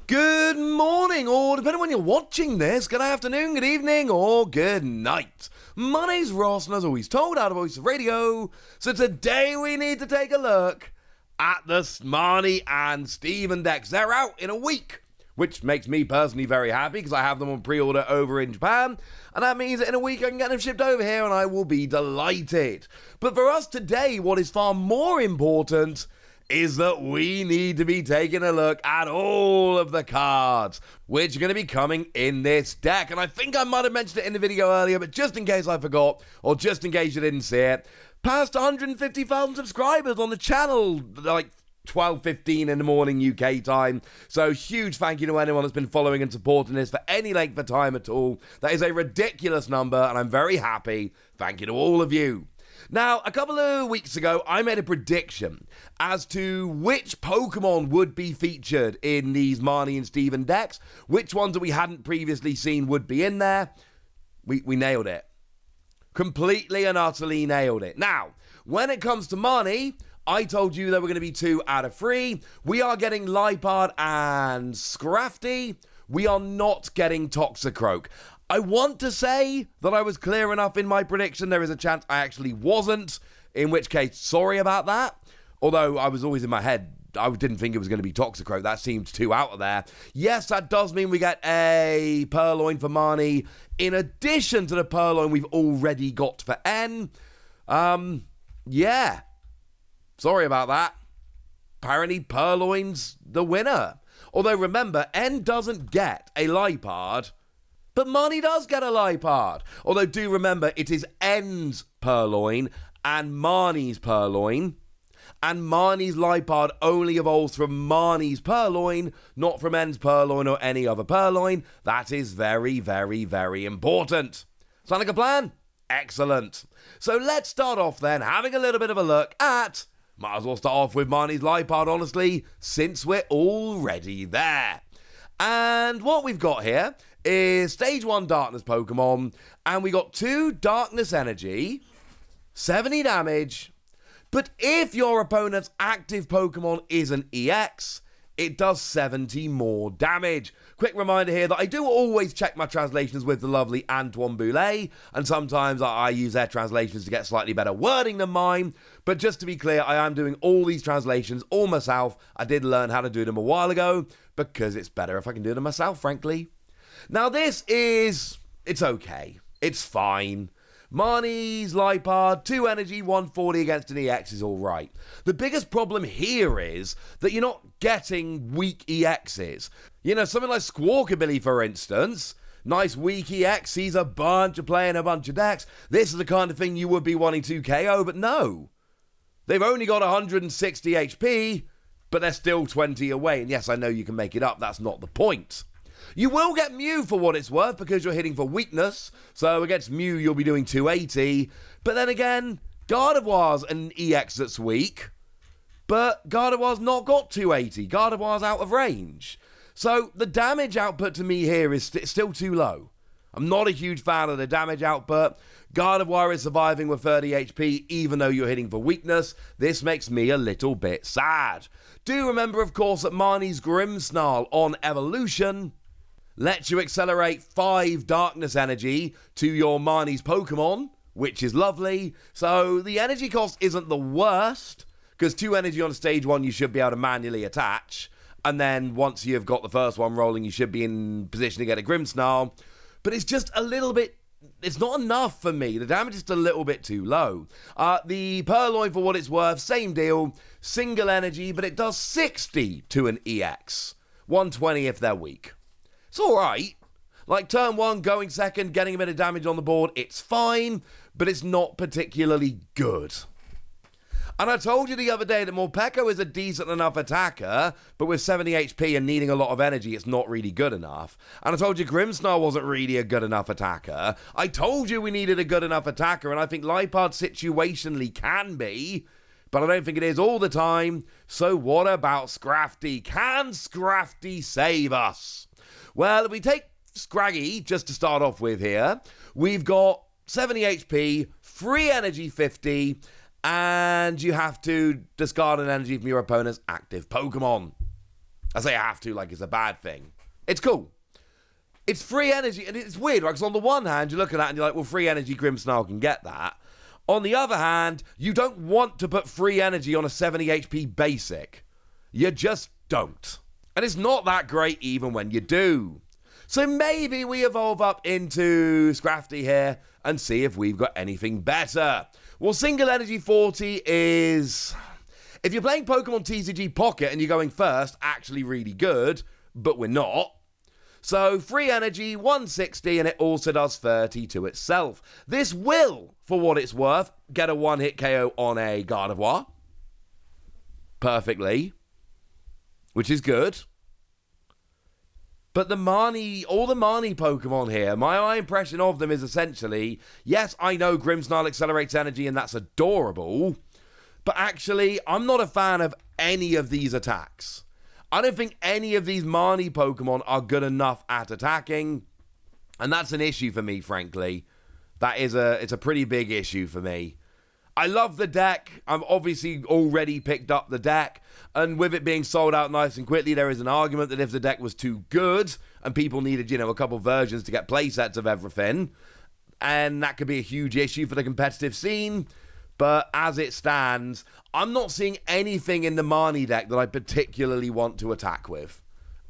Good morning, or depending on when you're watching this, good afternoon, good evening, or good night. My name's Ross, and as always told out of Voice of Radio, so today we need to take a look at the Marnie and Steven decks. They're out in a week, which makes me personally very happy because I have them on pre-order over in Japan, and that means that in a week I can get them shipped over here and I will be delighted. But for us today, what is far more important is that we need to be taking a look at all of the cards which are going to be coming in this deck. And I think I might have mentioned it in the video earlier, but just in case I forgot, or just in case you didn't see it, past 150,000 subscribers on the channel, like 12:15 in the morning UK time. So huge thank you to anyone that's been following and supporting this for any length of time at all. That is a ridiculous number, and I'm very happy. Thank you to all of you. Now, a couple of weeks ago, I made a prediction as to which Pokemon would be featured in these Marnie and Steven decks, which ones that we hadn't previously seen would be in there. We nailed it. Completely and utterly nailed it. Now, when it comes to Marnie, I told you there were going to be 2 out of 3. We are getting Liepard and Scrafty. We are not getting Toxicroak. I want to say that I was clear enough in my prediction. There is a chance I actually wasn't, in which case, sorry about that. Although I was always in my head, I didn't think it was going to be Toxicroak. That seemed too out of there. Yes, that does mean we get a Purloin for Marnie, in addition to the Purloin we've already got for N. Yeah. Sorry about that. Apparently, Purloin's the winner. Although, remember, N doesn't get a Liepard, but Marnie does get a Liepard. Although, do remember, it is N's Purloin and Marnie's Purloin. And Marnie's Liepard only evolves from Marnie's Purloin, not from N's Purloin or any other Purloin. That is very, very, very important. Sound like a plan? Excellent. So let's start off then, having a little bit of a look at... Might as well start off with Marnie's Liepard, honestly, since we're already there. And what we've got here is Stage 1 Darkness Pokemon, and we got 2 Darkness Energy, 70 damage, but if your opponent's active Pokemon is an EX, it does 70 more damage. Quick reminder here that I do always check my translations with the lovely Antoine Boulet, and sometimes I use their translations to get slightly better wording than mine, but just to be clear, I am doing all these translations all myself. I did learn how to do them a while ago, because it's better if I can do them myself, frankly. Now this is... it's okay. It's fine. Marnie's Liepard, 2 energy, 140 against an EX is alright. The biggest problem here is that you're not getting weak EXs. You know, something like Squawkabilly, for instance. Nice weak EX, sees a bunch of play in a bunch of decks. This is the kind of thing you would be wanting to KO, but no. They've only got 160 HP, but they're still 20 away. And yes, I know you can make it up, that's not the point. You will get Mew for what it's worth because you're hitting for weakness. So against Mew, you'll be doing 280. But then again, Gardevoir's an EX that's weak. But Gardevoir's not got 280. Gardevoir's out of range. So the damage output to me here is still too low. I'm not a huge fan of the damage output. Gardevoir is surviving with 30 HP even though you're hitting for weakness. This makes me a little bit sad. Do remember, of course, that Marnie's Grimmsnarl on evolution lets you accelerate 5 Darkness Energy to your Marnie's Pokemon, which is lovely. So the energy cost isn't the worst, because 2 energy on stage 1 you should be able to manually attach. And then once you've got the first one rolling, you should be in position to get a Grimmsnarl. But it's just a little bit... it's not enough for me. The damage is just a little bit too low. The Purloin, for what it's worth, same deal. Single energy, but it does 60 to an EX. 120 if they're weak. It's alright. Like turn 1, going second, getting a bit of damage on the board, it's fine, but it's not particularly good. And I told you the other day that Morpeko is a decent enough attacker, but with 70 HP and needing a lot of energy, it's not really good enough. And I told you Grimmsnarl wasn't really a good enough attacker. I told you we needed a good enough attacker, and I think Liepard situationally can be, but I don't think it is all the time. So what about Scrafty? Can Scrafty save us? Well, if we take Scraggy, just to start off with here, we've got 70 HP, free energy 50, and you have to discard an energy from your opponent's active Pokemon. I say have to like it's a bad thing. It's cool. It's free energy, and it's weird, right? Because on the one hand, you're looking at it and you're like, well, free energy, Grimmsnarl can get that. On the other hand, you don't want to put free energy on a 70 HP basic. You just don't. And it's not that great even when you do. So maybe we evolve up into Scrafty here and see if we've got anything better. Well, single energy 40 is... If you're playing Pokemon TCG Pocket and you're going first, actually really good, but we're not. So free energy, 160, and it also does 30 to itself. This will, for what it's worth, get a one-hit KO on a Gardevoir. Perfectly. Which is good. But the Marnie, all the Marnie Pokemon here, my impression of them is essentially, yes, I know Grimmsnarl accelerates energy and that's adorable, but actually, I'm not a fan of any of these attacks. I don't think any of these Marnie Pokemon are good enough at attacking, and that's an issue for me, frankly. It's a pretty big issue for me. I love the deck. I've obviously already picked up the deck, and with it being sold out nice and quickly, there is an argument that if the deck was too good, and people needed, a couple versions to get playsets of everything, and that could be a huge issue for the competitive scene. But as it stands, I'm not seeing anything in the Marnie deck that I particularly want to attack with.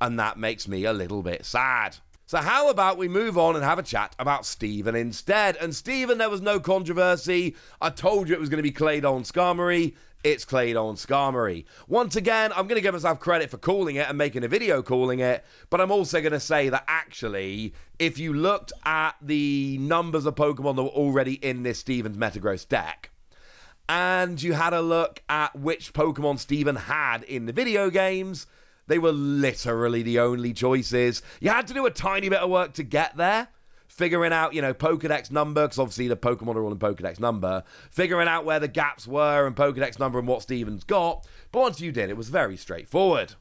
And that makes me a little bit sad. So how about we move on and have a chat about Steven instead? And Steven, there was no controversy. I told you it was going to be Claydol Skarmory. It's Claydol Skarmory. Once again, I'm going to give myself credit for calling it and making a video calling it. But I'm also going to say that actually, if you looked at the numbers of Pokemon that were already in this Steven's Metagross deck, and you had a look at which Pokemon Steven had in the video games, they were literally the only choices. You had to do a tiny bit of work to get there, figuring out, Pokedex number, because obviously the Pokemon are all in Pokedex number, figuring out where the gaps were and Pokedex number and what Steven's got. But once you did, it was very straightforward.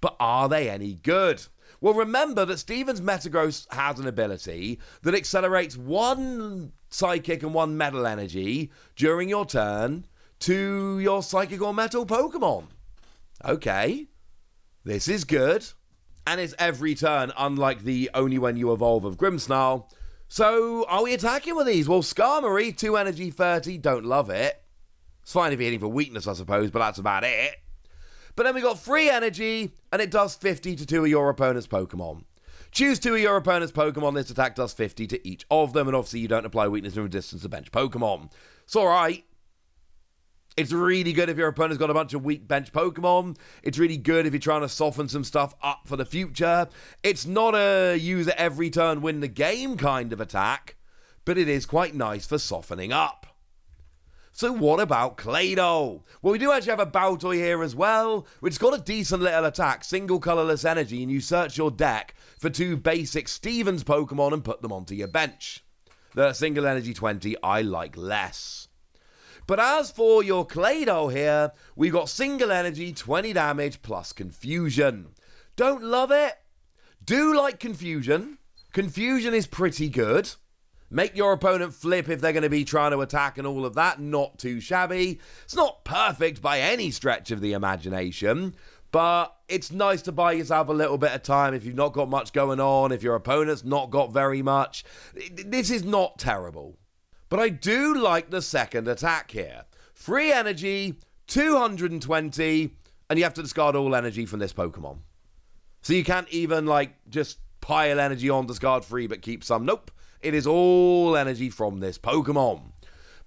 But are they any good? Well, remember that Steven's Metagross has an ability that accelerates one Psychic and one Metal Energy during your turn to your Psychic or Metal Pokemon. Okay, this is good. And it's every turn, unlike the only when you evolve of Grimmsnarl. So, are we attacking with these? Well, Skarmory, 2 energy, 30, don't love it. It's fine if you're hitting for weakness, I suppose, but that's about it. But then we got free energy, and it does 50 to 2 of your opponent's Pokemon. Choose 2 of your opponent's Pokemon, this attack does 50 to each of them, and obviously you don't apply weakness and resistance to bench Pokemon. It's alright. It's really good if your opponent's got a bunch of weak bench Pokemon. It's really good if you're trying to soften some stuff up for the future. It's not a use it every turn, win the game kind of attack, but it is quite nice for softening up. So what about Claydol? Well, we do actually have a Baltoy here as well, which got a decent little attack, single colourless energy, and you search your deck for 2 basic Steven's Pokemon and put them onto your bench. The single energy 20 I like less. But as for your Claydol here, we've got single energy, 20 damage, plus confusion. Don't love it. Do like confusion. Confusion is pretty good. Make your opponent flip if they're going to be trying to attack and all of that. Not too shabby. It's not perfect by any stretch of the imagination, but it's nice to buy yourself a little bit of time if you've not got much going on, if your opponent's not got very much. This is not terrible. But I do like the second attack here. Free energy, 220, and you have to discard all energy from this Pokemon. So you can't even, just pile energy on, discard free, but keep some. Nope. It is all energy from this Pokemon.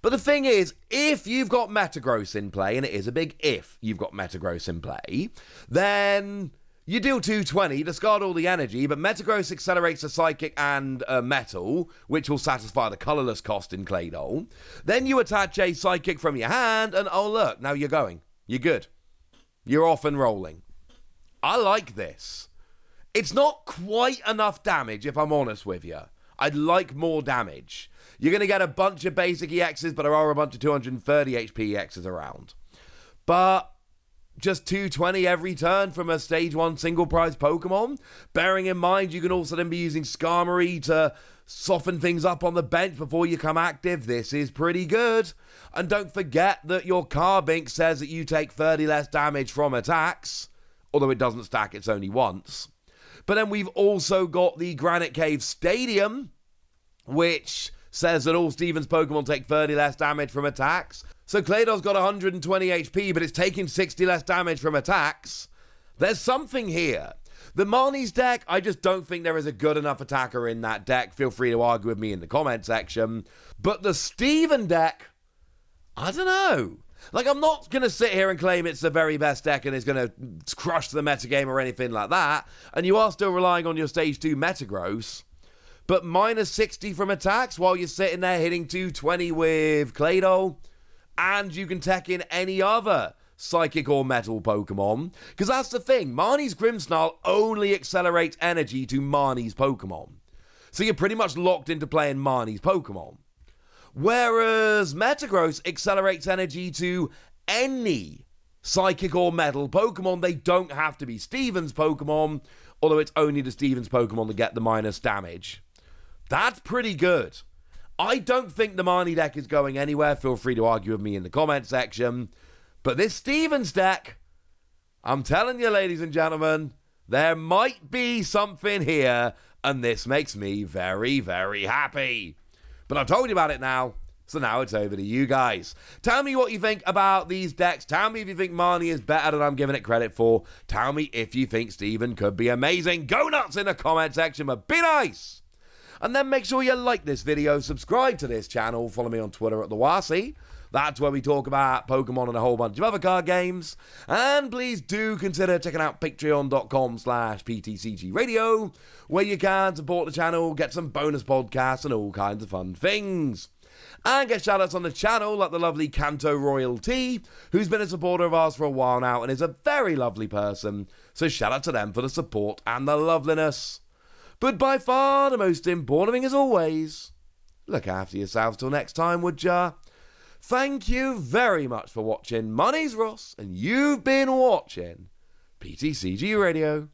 But the thing is, if you've got Metagross in play, and it is a big if you've got Metagross in play, then you deal 220, discard all the energy, but Metagross accelerates a Psychic and a Metal, which will satisfy the colourless cost in Claydol. Then you attach a Psychic from your hand, and oh look, now you're going. You're good. You're off and rolling. I like this. It's not quite enough damage, if I'm honest with you. I'd like more damage. You're going to get a bunch of basic EXs, but there are a bunch of 230 HP EXs around. But just 220 every turn from a stage 1 single prize Pokemon. Bearing in mind, you can also then be using Skarmory to soften things up on the bench before you come active. This is pretty good. And don't forget that your Carbink says that you take 30 less damage from attacks. although it doesn't stack, it's only once. But then we've also got the Granite Cave Stadium, which says that all Steven's Pokemon take 30 less damage from attacks. So Claydore's got 120 HP, but it's taking 60 less damage from attacks. There's something here. The Marnie's deck, I just don't think there is a good enough attacker in that deck. Feel free to argue with me in the comment section. But the Steven deck, I don't know. Like, I'm not going to sit here and claim it's the very best deck and is going to crush the metagame or anything like that. And you are still relying on your Stage 2 Metagross. But minus 60 from attacks while you're sitting there hitting 220 with Claydol. And you can tech in any other Psychic or Metal Pokemon. Because that's the thing. Marnie's Grimmsnarl only accelerates energy to Marnie's Pokemon. So you're pretty much locked into playing Marnie's Pokemon. Whereas Metagross accelerates energy to any Psychic or Metal Pokemon. They don't have to be Steven's Pokemon, although it's only the Steven's Pokemon to get the minus damage. That's pretty good. I don't think the Marnie deck is going anywhere. Feel free to argue with me in the comment section. But this Steven's deck, I'm telling you, ladies and gentlemen, there might be something here, and this makes me very, very happy. But I've told you about it now, so now it's over to you guys. Tell me what you think about these decks. Tell me if you think Marnie is better than I'm giving it credit for. Tell me if you think Steven could be amazing. Go nuts in the comment section, but be nice. And then make sure you like this video, subscribe to this channel, follow me on Twitter at @TheWasi. That's where we talk about Pokemon and a whole bunch of other card games. And please do consider checking out patreon.com/PTCG Radio, where you can support the channel, get some bonus podcasts and all kinds of fun things. And get shoutouts on the channel like the lovely Kanto Royalty, who's been a supporter of ours for a while now and is a very lovely person. So shout out to them for the support and the loveliness. But by far the most important thing as always, look after yourselves till next time, would ya? Thank you very much for watching. My name's Ross, and you've been watching PTCG Radio.